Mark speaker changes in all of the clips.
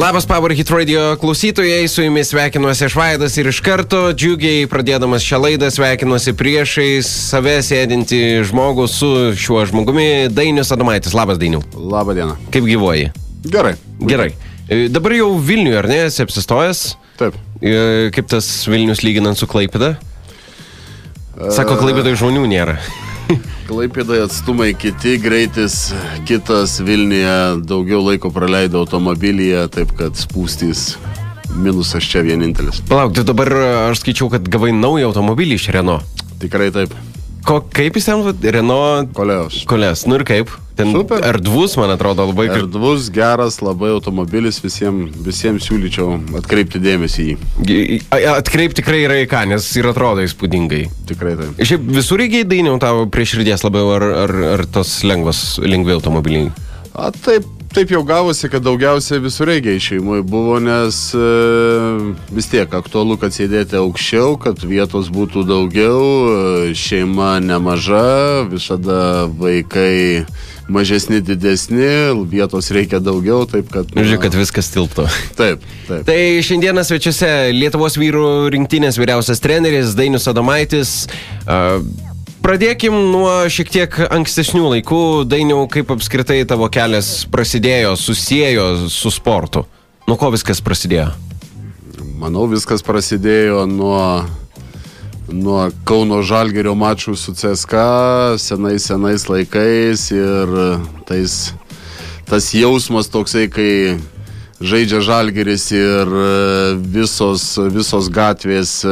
Speaker 1: Labas Power Hit Radio klausytojai, su jumis sveikinuosi aš Vaidas ir iš karto džiugiai pradėdamas šią laidą sveikinuosi priešais save sėdinti žmogų su šiuo žmogumi Dainius Adomaitis. Labas Dainiu.
Speaker 2: Labą dieną.
Speaker 1: Kaip gyvuoji?
Speaker 2: Gerai.
Speaker 1: Dabar jau Vilniuje, ar ne, esi apsistojęs?
Speaker 2: Taip.
Speaker 1: Kaip tas Vilnius lyginant su Klaipėda? Sako, Klaipėdai žmonių nėra.
Speaker 2: Klaipėdai atstumai kiti, greitis kitas, Vilniuje daugiau laiko praleido automobilyje, taip kad spūstys minusas čia vienintelis.
Speaker 1: Palauk, tai dabar aš skaičiau, kad gavai naują automobilį iš Renault.
Speaker 2: Tikrai taip.
Speaker 1: Kaip jis ten? Renault Koleos. Nu ir kaip? Ten
Speaker 2: super.
Speaker 1: Erdvus, man atrodo, labai...
Speaker 2: Erdvus, geras, labai automobilis, visiems siūlyčiau atkreipti dėmesį į jį.
Speaker 1: Atkreipti tikrai yra į ką, nes ir atrodo įspūdingai.
Speaker 2: Tikrai taip.
Speaker 1: Šiaip visur reikia Dainiau tavo prie širdies labiau, ar tos lengvi automobiliai?
Speaker 2: Taip jau gavosi, kad daugiausiai visureigiai šeimoje buvo, nes vis tiek aktualu, kad sėdėti aukščiau, kad vietos būtų daugiau, šeima nemaža, visada vaikai mažesni, didesni, vietos reikia daugiau, taip kad...
Speaker 1: Žiūrėk, kad viskas tilptų.
Speaker 2: Taip.
Speaker 1: Tai šiandieną svečiuose Lietuvos vyrų rinktinės vyriausias treneris Dainius Adomaitis. Pradėkim nuo šiek tiek ankstesnių laikų. Dainiau, kaip apskritai tavo kelias prasidėjo, susiejo su sportu? Nuo ko viskas prasidėjo?
Speaker 2: Manau, viskas prasidėjo nuo Kauno Žalgirio mačų su CSKA senais laikais ir tas jausmas toksai, kai žaidžia Žalgiris ir visos gatvės,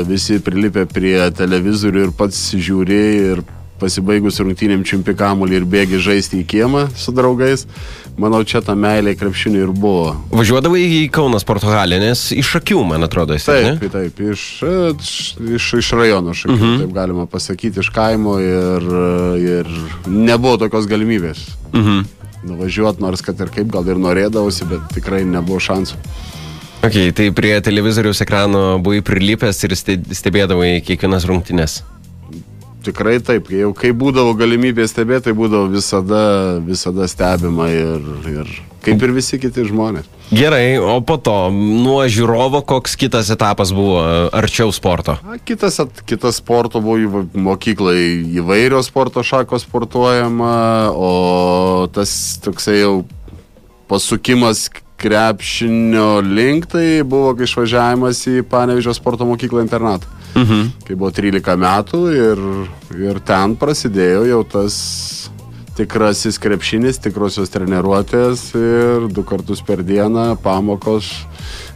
Speaker 2: visi prilipę prie televizorių ir pats žiūri ir pasibaigus rungtynėm čiumpi kamuolį ir bėgi žaisti į kiemą su draugais. Manau, čia ta meilė krepšiniui ir buvo.
Speaker 1: Važiuodavai į Kauno sporto halę, nes iš Šakių, man atrodo, esi, ne?
Speaker 2: Taip, iš rajono Šakių, taip galima pasakyti, iš kaimo ir nebuvo tokios galimybės. Nuvažiuoti, nors kad ir kaip, gal ir norėdavosi, bet tikrai nebuvo šansų.
Speaker 1: Ok, tai prie televizoriaus ekrano buvai prilipęs ir stebėdavai kiekvienas rungtynes?
Speaker 2: Tikrai taip, jau kai būdavo galimybė stebėti, tai būdavo visada stebima ir kaip ir visi kiti žmonės.
Speaker 1: Gerai, o po to, nuo žiūrovo, koks kitas etapas buvo arčiau sporto?
Speaker 2: Kitas sporto buvo mokyklai įvairios sporto šakos sportuojama, o tas toksai jau pasukimas krepšinio link, tai buvo išvažiavimas į Panevėžio sporto mokyklą internatą. Kai buvo 13 metų ir ten prasidėjo jau tas tikrasis krepšinis, tikrosios treniruotės ir 2 kartus per dieną pamokos,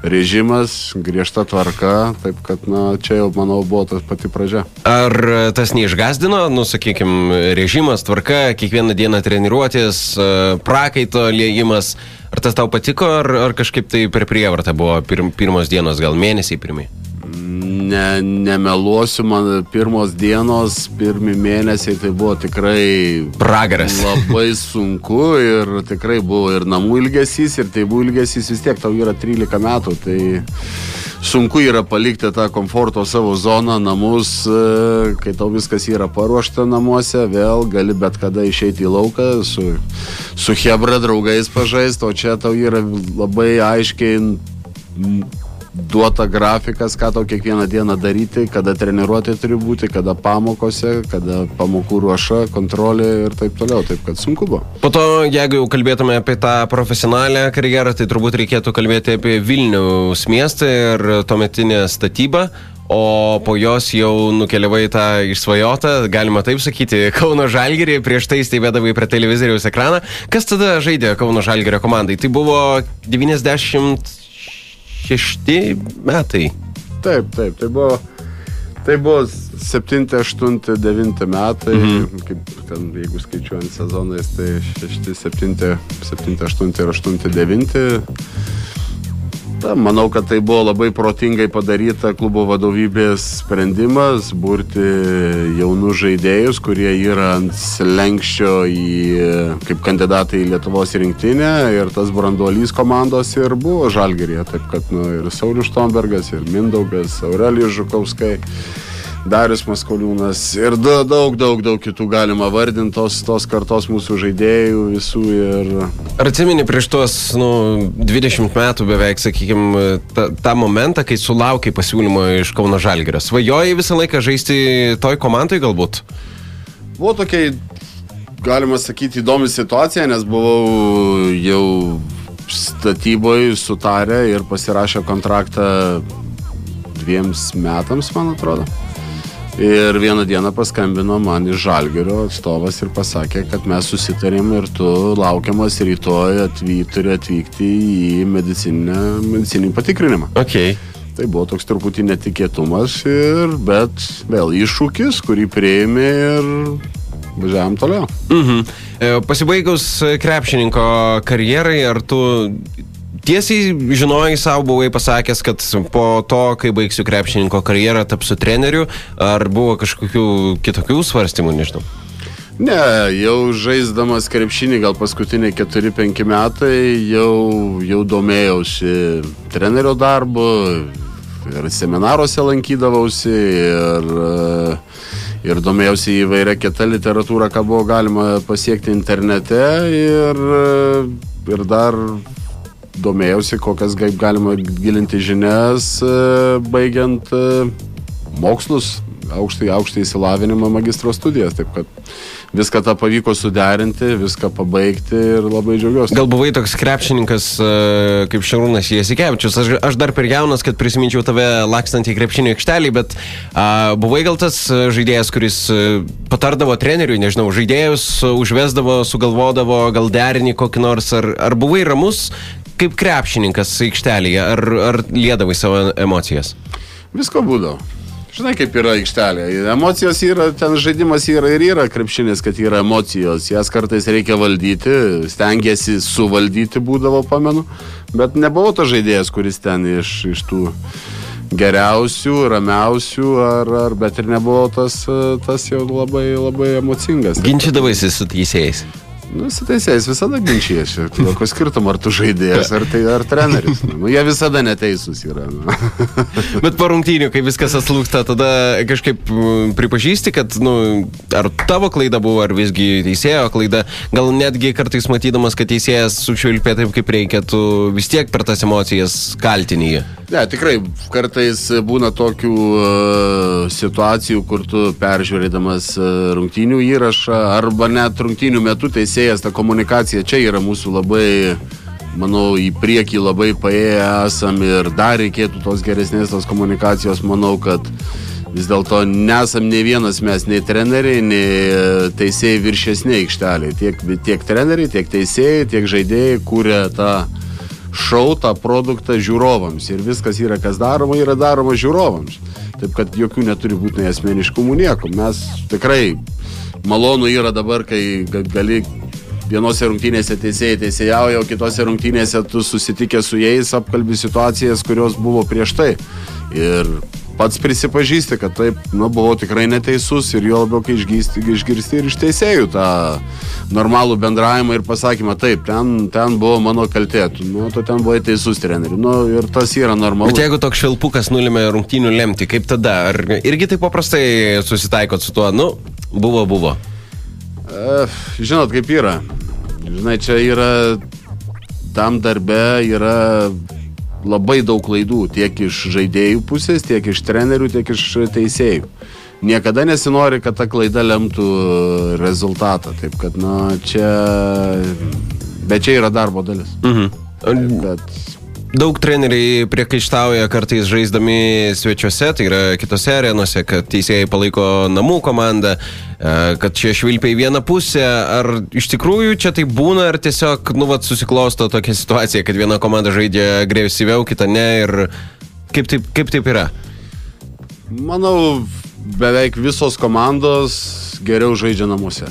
Speaker 2: režimas, griežta tvarka, taip kad, čia jau, manau, buvo tas pati pradžia.
Speaker 1: Ar tas neišgazdino, sakykime, režimas, tvarka, kiekvieną dieną treniruotės, prakaito liejimas, ar tas tau patiko, ar kažkaip tai per prievartą buvo pirmos dienos, gal mėnesiai pirmi?
Speaker 2: Nemeluosiu, man pirmos dienos, pirmi mėnesiai, tai buvo tikrai
Speaker 1: pragaras.
Speaker 2: Labai sunku ir tikrai buvo ir namų ilgesys, ir tėvų ilgesys, vis tiek tau yra 13 metų, tai sunku yra palikti tą komforto savo zoną, namus, kai tau viskas yra paruošta namuose, vėl gali bet kada išeiti į lauką, su chebra draugais pažaisti, o čia tau yra labai aiškiai duota grafikas, ką tau kiekvieną dieną daryti, kada treniruotė turi būti, kada pamokose, kada pamokų ruoša, kontrolė ir taip toliau, taip kad sunku buvo.
Speaker 1: Po to, jeigu jau kalbėtume apie tą profesionalią karjerą, tai turbūt reikėtų kalbėti apie Vilniaus miestą ir tuometinę statybą, o po jos jau nukeliavai tą išsvajotą, galima taip sakyti, Kauno Žalgirį, prieš tai stebėdavai prie televizoriaus ekraną. Kas tada žaidė Kauno Žalgirio komandai? Tai buvo 96 metai. Taip,
Speaker 2: tai buvo 7, 8, 9 metai, kaip ten, jeigu skaičiuojant sezonais, tai 6, 7, 8 ir 8, 9. Manau, kad tai buvo labai protingai padaryta klubo vadovybės sprendimas burti jaunus žaidėjus, kurie yra ant slenksčio kaip kandidatai į Lietuvos rinktinę, ir tas branduolys komandos ir buvo Žalgiryje, taip kad ir Saulius Štombergas, ir Mindaugas, Aurelijus Žukauskai, Darius Maskoliūnas ir daug kitų galima vardinti tos kartos mūsų žaidėjų visų.
Speaker 1: Ar atsimeni prieš tuos 20 metų beveik, sakykime, tą momentą, kai sulaukai pasiūlymo iš Kauno Žalgirio? Svajojai visą laiką žaisti toj komandai galbūt?
Speaker 2: Buvo tokia, galima sakyti, įdomi situacija, nes buvau jau statyboje sutarę ir pasirašę kontraktą 2 metams, man atrodo. Ir vieną dieną paskambino man iš Žalgirio atstovas ir pasakė, kad mes susitarėm ir tu laukiamas rytoj turi atvykti į medicininį patikrinimą.
Speaker 1: Okay.
Speaker 2: Tai buvo toks truputį netikėtumas, bet vėl iššūkis, kurį priėmė ir važiavam toliau.
Speaker 1: Pasibaigus krepšininko karjerai, ar tu tiesiai žinojai savo, buvai pasakęs, kad po to, kai baigsiu krepšininko karjerą, tapsiu treneriu, ar buvo kažkokių kitokių svarstymų, nežinau?
Speaker 2: Ne, jau žaisdamas krepšinį, gal paskutiniai 4-5 metai, jau domėjausi trenerio darbu, ir seminaruose lankydavausi, ir domėjausi įvairia kita literatūra, ką buvo galima pasiekti internete, ir dar domėjausi, kokias galima gilinti žinias, baigiant mokslus, aukštą įsilavinimą, magistro studijas. Taip kad viską tą pavyko suderinti, viską pabaigti ir labai džiaugiuosi.
Speaker 1: Gal buvai toks krepšininkas kaip Šarūnas Jasikevičius? Aš dar per jaunas, kad prisiminčiau tave lakstant į krepšinio aikštelį, bet buvai gal tas žaidėjas, kuris patardavo treneriui, nežinau, žaidėjus užvesdavo, sugalvodavo, gal derinį kokį nors, ar buvai ramus kaip krepšininkas aikštelėje, ar liedavai savo emocijas?
Speaker 2: Visko būdavo. Žinai, kaip yra aikštelė. Emocijos yra, ten žaidimas yra krepšinis, kad yra emocijos. Jas kartais reikia valdyti, stengiasi suvaldyti būdavo, pamenu. Bet nebuvau to žaidėjas, kuris ten iš tų geriausių, ramiausių, bet ir nebuvau tas jau labai emocingas.
Speaker 1: Ginčydavaisi su teisėjais?
Speaker 2: Su teisėjais visada ginčijasi. Kokio skirtumo, ar tu žaidėjas, ar treneris. Jie visada neteisūs yra.
Speaker 1: Bet po rungtynių, kai viskas atslūgsta, tada kažkaip pripažįsti, kad ar tavo klaida buvo, ar visgi teisėjo klaida. Gal netgi kartais matydamas, kad teisėjas sušvilpė taip, kaip reikia, tu vis tiek per tas emocijas kaltini jį.
Speaker 2: Ne, tikrai, kartais būna tokių situacijų, kur tu peržiūrėdamas rungtynių įrašą, arba net rungtynių metu teisėjas, ta komunikacija čia yra mūsų labai, manau, į priekį labai paėję esam ir dar reikėtų tos geresnės tos komunikacijos. Manau, kad vis dėlto nesam nei vienas mes, nei treneriai, nei teisėjai viršesni aikšteliai. Tiek treneriai, tiek teisėjai, tiek žaidėjai kūrė tą šou, tą produktą žiūrovams. Ir viskas yra, kas daroma, yra daroma žiūrovams. Taip, kad jokių neturi būti nei asmeniškumų nieko. Mes tikrai malonu yra dabar, kai gali vienose rungtynėse teisėjauja, o kitose rungtynėse tu susitikė su jais, apkalbi situacijas, kurios buvo prieš tai. Ir pats prisipažįsti, kad taip, buvau tikrai neteisus ir jo labiau, kai išgirsti ir iš teisėjų tą normalų bendravimą ir pasakymą, taip, ten buvo mano kaltė, tu ten buvai teisus treneri, ir tas yra normalu.
Speaker 1: Bet jeigu toks švilpukas nulėmė rungtynių lemti, kaip tada? Ar irgi taip paprastai susitaikot su tuo? Buvo.
Speaker 2: Žinot, kaip yra. Žinai, čia yra, tam darbe yra labai daug klaidų, tiek iš žaidėjų pusės, tiek iš trenerių, tiek iš teisėjų. Niekada nesinori, kad ta klaida lemtų rezultatą. Taip kad, bet čia yra darbo dalis.
Speaker 1: Daug treneriai priekaištauja kartais žaisdami svečiuose, tai yra kitose arenose, kad teisėjai palaiko namų komandą, kad čia švilpia į vieną pusę. Ar iš tikrųjų čia tai būna, ar tiesiog susiklosto tokia situacija, kad viena komanda žaidžia agresyviau, kita ne, ir kaip taip yra?
Speaker 2: Manau, beveik visos komandos geriau žaidžia namuose.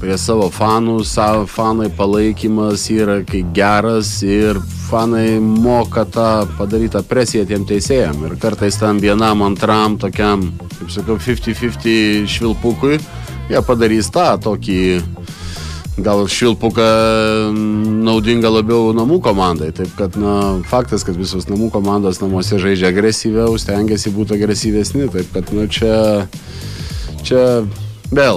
Speaker 2: Prie savo fanų, fanai palaikymas yra kai geras ir fanai moka tą padarytą presiją tiem teisėjam. Ir kartais tam vienam, antram, tokiam, kaip sakau, 50-50 švilpukui, jie padarys tą tokį gal švilpuką naudinga labiau namų komandai. Taip kad, faktas, kad visos namų komandos namuose žaidžia agresyviau, stengiasi būti agresyvesni. Taip kad, čia vėl.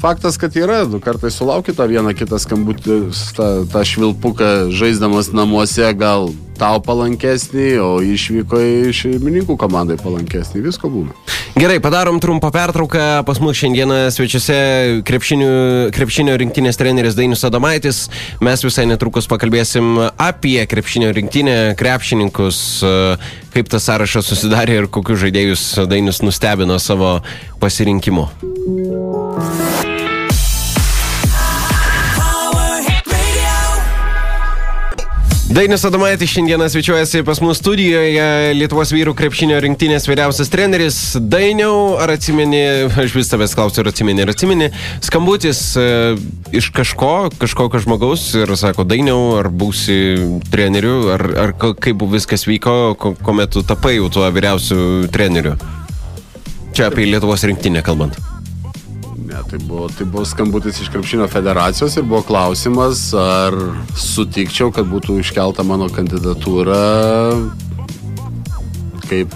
Speaker 2: Faktas, kad yra, kartais sulauki tą vieną kitą skambutį, tą švilpuką žaisdamas namuose gal tau palankesnį, o išvyko į šeimininkų komandai palankesnį. Visko būna.
Speaker 1: Gerai, padarom trumpą pertrauką. Pas mus šiandieną svečiuose krepšinio rinktinės treneris Dainius Adomaitis. Mes visai netrukus pakalbėsim apie krepšinio rinktinę, krepšininkus, kaip tas sąrašas susidarė ir kokius žaidėjus Dainius nustebino savo pasirinkimu. Dainius Adomaitis šiandieną svečiuojasi pas mus studijoje, Lietuvos vyrų krepšinio rinktinės vyriausias treneris. Dainiau, ar atsimeni, aš vis tavęs klausiu, ar atsimeni, skambutis iš kažkokio žmogaus ir sako, Dainiau, ar būsi treneriu, ar kaip viskas vyko, kuomet tu tapai jau tuo vyriausiu treneriu? Čia apie Lietuvos rinktinę kalbant.
Speaker 2: Ne, tai buvo skambutis iš krepšinio federacijos ir buvo klausimas, ar sutikčiau, kad būtų iškelta mano kandidatūra kaip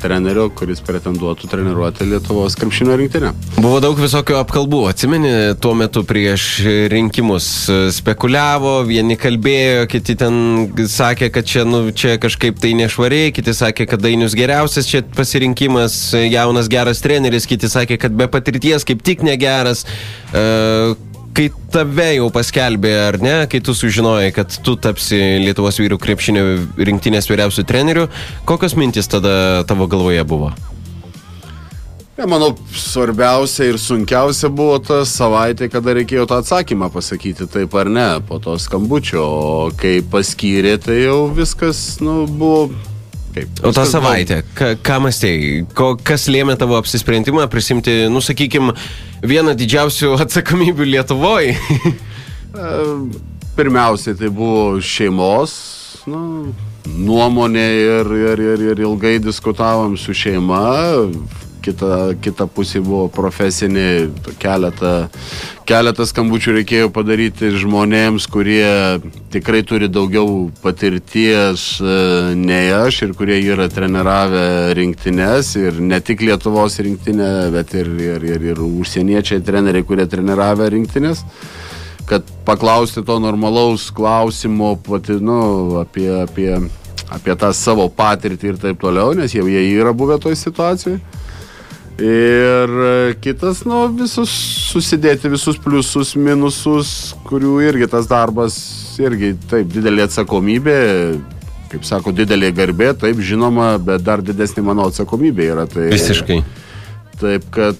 Speaker 2: trenerio, kuris pretenduotų treniruoti Lietuvos krepšinio rinktinę.
Speaker 1: Buvo daug visokio apkalbų. Atsimeni, tuo metu prieš rinkimus spekuliavo, vieni kalbėjo, kiti ten sakė, kad čia kažkaip tai nešvariai, kiti sakė, kad Dainius geriausias čia pasirinkimas, jaunas geras treneris, kiti sakė, kad be patirties kaip tik negeras. Kai tave jau paskelbė, ar ne, kai tu sužinojai, kad tu tapsi Lietuvos vyrų krepšinio rinktinės vyriausių trenerių, kokios mintis tada tavo galvoje buvo?
Speaker 2: Ja, manau, svarbiausia ir sunkiausia buvo ta savaitė, kada reikėjo tą atsakymą pasakyti taip ar ne, po to skambučio, o kai paskyrė, tai jau viskas, buvo... Kaip?
Speaker 1: O tą savaitę, ką mąstėjai? Kas lėmė tavo apsisprendimą prisimti, sakykime, vieną didžiausių atsakomybių Lietuvoje?
Speaker 2: Pirmiausiai tai buvo šeimos nuomonė ir ilgai diskutavom su šeima. Kita pusė buvo profesinė, keletą skambučių reikėjo padaryti žmonėms, kurie tikrai turi daugiau patirties nei aš ir kurie yra treniravę rinktinės ir ne tik Lietuvos rinktinę, bet ir užsieniečiai treneriai, kurie treniravę rinktinės, kad paklausti to normalaus klausimo apie tą savo patirtį ir taip toliau, nes jau jie yra buvę toj situacijai. Ir kitas, susidėti visus pliusus, minusus, kurių irgi tas darbas, irgi taip, didelė atsakomybė, kaip sako, didelė garbė, taip, žinoma, bet dar didesnė mano atsakomybė yra. Tai,
Speaker 1: visiškai.
Speaker 2: Taip, kad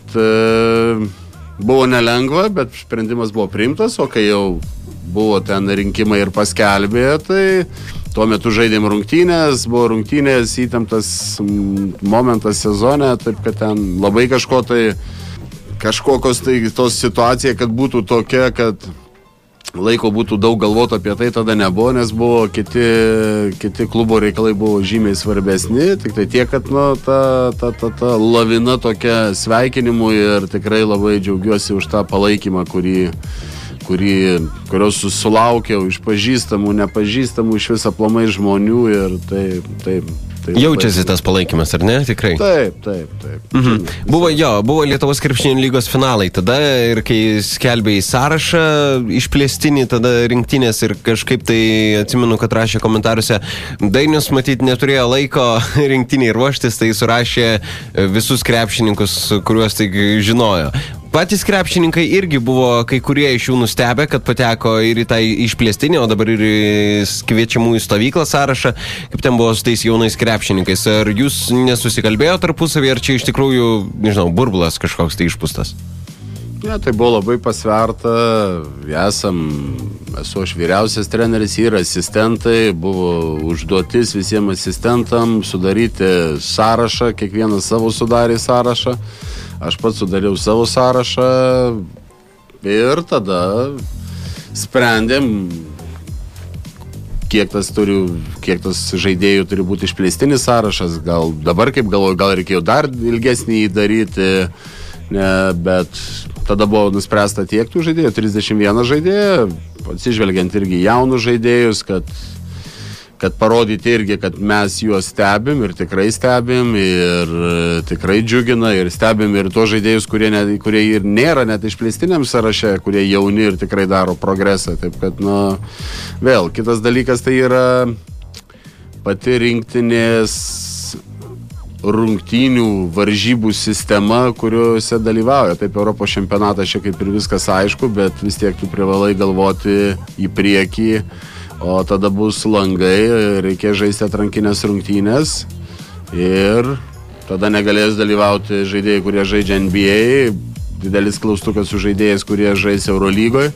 Speaker 2: buvo nelengva, bet sprendimas buvo priimtas, o kai jau buvo ten rinkimai ir paskelbė, tai... Tuo metu žaidėm rungtynės, buvo rungtynės, įtemptas momentas sezone, taip kad ten labai kažkokios tai tos situacija, kad būtų tokia, kad laiko būtų daug galvoti apie tai, tada nebuvo, nes buvo kiti klubo reikalai buvo žymiai svarbesni, tik tai tiek, kad ta lavina tokia sveikinimų ir tikrai labai džiaugiuosi už tą palaikymą, kurios sulaukiau iš pažįstamų, nepažįstamų, iš vis aplamai žmonių ir taip.
Speaker 1: Jaučiasi tas palaikymas, ar ne? Tikrai?
Speaker 2: Taip.
Speaker 1: Mhm. Buvo Lietuvos krepšinio lygos finalai tada ir kai skelbė į sąrašą išplėstinį tada rinktinės ir kažkaip tai atsimenu, kad rašė komentaruose, Dainius matyt neturėjo laiko rinktiniai ruoštis, tai surašė visus krepšininkus, kuriuos tai žinojo. Patys krepšininkai irgi buvo kai kurie iš jų nustebę, kad pateko ir į tą išplėstinį, o dabar ir į kviečiamų į stovyklą sąrašą, kaip ten buvo su tais jaunais krepšininkais. Ar jūs nesusikalbėjo tarpusavį, ar čia iš tikrųjų, nežinau, burbulas kažkoks tai išpūstas?
Speaker 2: Ne, tai buvo labai pasverta. Esu aš vyriausias treneris, yra asistentai, buvo užduotis visiems asistentam sudaryti sąrašą, kiekvienas savo sudarė sąrašą. Aš pats sudariau savo sąrašą ir tada sprendėm, kiek tas žaidėjų turi būti išplėstinis sąrašas. Gal dabar, kaip galvoju, gal reikėjo dar ilgesnį įdaryti, bet tada buvo nuspręsta tiek tų žaidėjų, 31 žaidėjų, atsižvelgiant irgi jaunus žaidėjus, kad parodyti irgi, kad mes juos stebim ir tikrai džiugina ir stebim ir to žaidėjus, kurie ir nėra net išplėstiniam sąraše, kurie jauni ir tikrai daro progresą. Taip kad, vėl, kitas dalykas tai yra pati rinktinės rungtynių varžybų sistema, kuriuose dalyvauja. Taip, Europos čempionatas čia kaip ir viskas aišku, bet vis tiek tu privalai galvoti į priekį, o tada bus langai, reikės žaisti atrankinės rungtynės ir tada negalės dalyvauti žaidėjai, kurie žaidžia NBA, didelis klaustukas su žaidėjais, kurie žais Eurolygoje.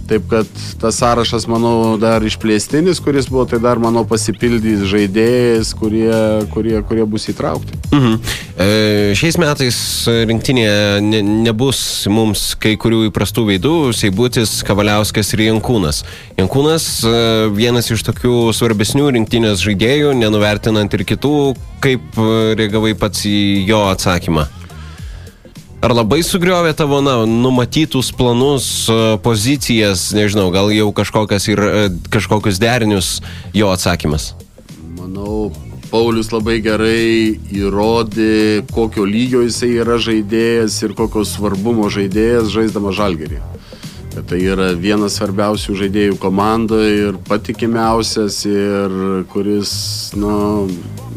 Speaker 2: Taip kad tas sąrašas, manau, dar išplėstinis, kuris buvo, tai dar, manau, pasipildys žaidėjais, kurie bus įtraukti.
Speaker 1: Šiais metais rinktinėje nebus mums kai kurių įprastų veidų, Seibutis, Kavaliauskas ir Jankūnas. Jankūnas vienas iš tokių svarbesnių rinktinės žaidėjų, nenuvertinant ir kitų, kaip reagavai pats į jo atsakymą? Ar labai sugriovė tavo numatytus planus, pozicijas, nežinau, gal jau kažkokius derinius jo atsakymas?
Speaker 2: Manau, Paulius labai gerai įrodė, kokio lygio jisai yra žaidėjas ir kokio svarbumo žaidėjas žaisdama Žalgirį. Tai yra vienas svarbiausių žaidėjų komandoje ir patikimiausias ir kuris,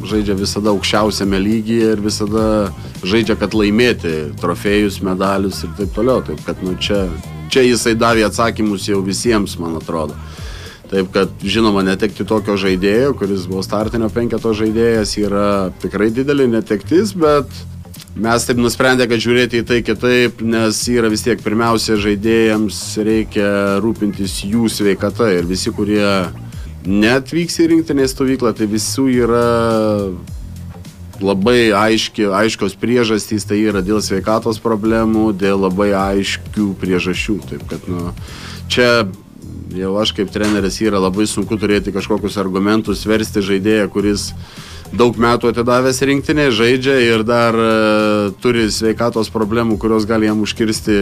Speaker 2: žaidžia visada aukščiausiame lygyje ir visada žaidžia, kad laimėti trofėjus, medalius ir taip toliau. Taip kad, čia jisai davė atsakymus jau visiems, man atrodo. Taip kad, žinoma, netekti tokio žaidėjo, kuris buvo startinio 5 žaidėjas, yra tikrai didelė netektis, bet mes taip nusprendė, kad žiūrėti į tai kitaip, nes yra vis tiek pirmiausia žaidėjams reikia rūpintis jų sveikata ir visi, kurie netvyks į rinktinės stovyklą, tai visų yra labai aiškios priežastys, tai yra dėl sveikatos problemų, dėl labai aiškių priežasčių. Taip kad, čia jau aš kaip treneris yra labai sunku turėti kažkokius argumentus, versti žaidėją, kuris daug metų atidavęs rinktinė, žaidžia ir dar turi sveikatos problemų, kurios gali jam užkirsti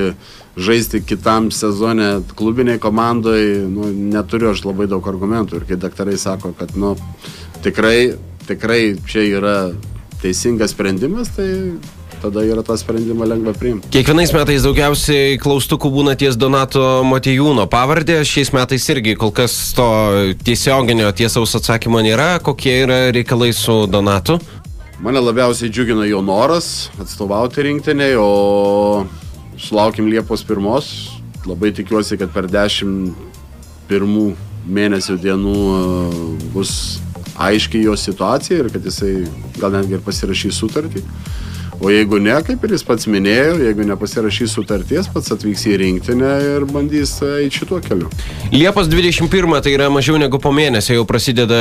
Speaker 2: žaisti kitam sezone klubiniai komandai. Neturiu aš labai daug argumentų ir kai daktarai sako, kad tikrai čia yra teisingas sprendimas, tai tada yra tą sprendimą lengva priimti.
Speaker 1: Kiekvienais metais daugiausiai klaustukų būna ties Donato Motiejūno pavardė. Šiais metais irgi kol kas to tiesioginio tiesaus atsakymo nėra. Kokie yra reikalai su Donatu?
Speaker 2: Mane labiausiai džiugina jo noras atstovauti rinktinei, o sulaukim Liepos 1. Labai tikiuosi, kad per 11 mėnesių dienų bus aiškiai jo situacija ir kad jisai gal netgi ir pasirašys sutartį. O jeigu ne, kaip ir jis pats minėjo, jeigu nepasirašys sutarties, pats atvyks į rinktinę ir bandys eiti šituo keliu.
Speaker 1: Liepos 21, tai yra mažiau negu po mėnesio, jau prasideda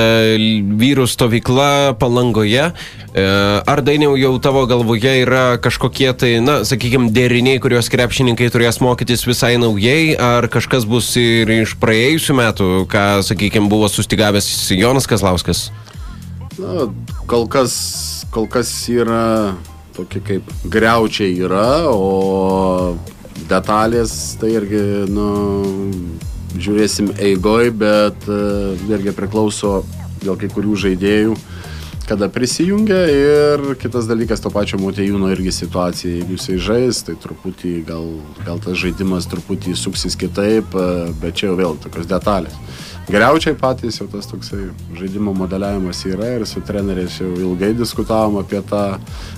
Speaker 1: vyrų stovykla Palangoje. Ar, Dainiau, jau tavo galvoje yra kažkokie tai, sakykime, deriniai, kuriuos krepšininkai turės mokytis visai naujai, ar kažkas bus ir iš praėjusių metų, ką, sakykime, buvo sustigavęs Jonas Kazlauskas?
Speaker 2: Kol kas yra tokie kaip griaučiai yra, o detalės tai irgi, žiūrėsim eigoj, bet irgi priklauso dėl kai kurių žaidėjų, kada prisijungia ir kitas dalykas to pačio Motiejūno irgi situacija, jeigu jisai žais, tai truputį gal tas žaidimas truputį suksis kitaip, bet čia jau vėl tokios detalės. Geriaučiai patys jau tas toksai žaidimo modeliavimas yra ir su treneriais jau ilgai diskutavom apie tą,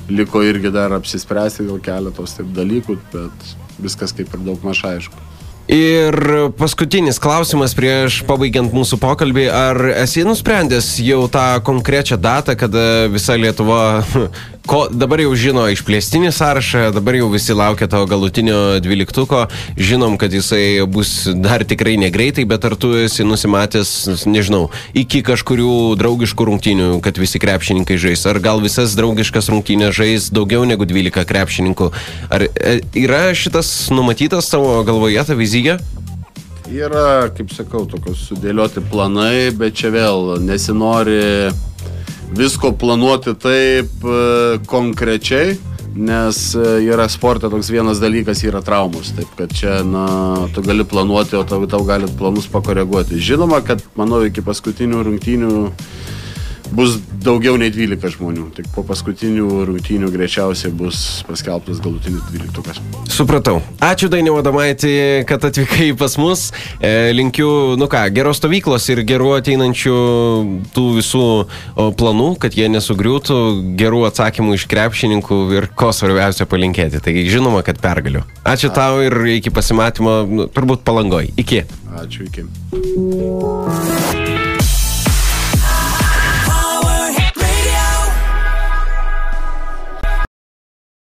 Speaker 2: liko irgi dar apsispręsti dėl keletos taip dalykų, bet viskas kaip ir daug maž aišku.
Speaker 1: Ir paskutinis klausimas prieš pabaigiant mūsų pokalbį, ar esi nusprendęs jau tą konkrečią datą, kada visa Lietuva, dabar jau žino išplėstinį sąrašą, dabar jau visi laukia tavo galutinio 12-ko, žinom, kad jisai bus dar tikrai negreitai, bet ar tu esi nusimatęs, nežinau, iki kažkurių draugiškų rungtynių, kad visi krepšininkai žais, ar gal visas draugiškas rungtynės žais daugiau negu 12 krepšininkų, ar yra šitas numatytas tavo galvoje, ta vizija?
Speaker 2: Yra, kaip sakau, tokios sudėlioti planai, bet čia vėl nesinori visko planuoti taip konkrečiai, nes yra sporte toks vienas dalykas yra traumos, taip kad čia, tu gali planuoti, o tau gali planus pakoreguoti. Žinoma, kad, manau, iki paskutinių rungtynių bus daugiau nei 12 žmonių. Tik po paskutinių rungtynių greičiausiai bus paskelbtas galutinis 12-ukas.
Speaker 1: Supratau. Ačiū Dainiau Adomaitį, kad atvykai pas mus. Linkiu, geros stovyklos ir gerų ateinančių tų visų planų, kad jie nesugriūtų, gerų atsakymų iš krepšininkų ir ko svarbiausia palinkėti. Taigi žinoma, kad pergaliu. Ačiū tau ir iki pasimatymo, turbūt Palangoj. Iki.
Speaker 2: Ačiū, iki.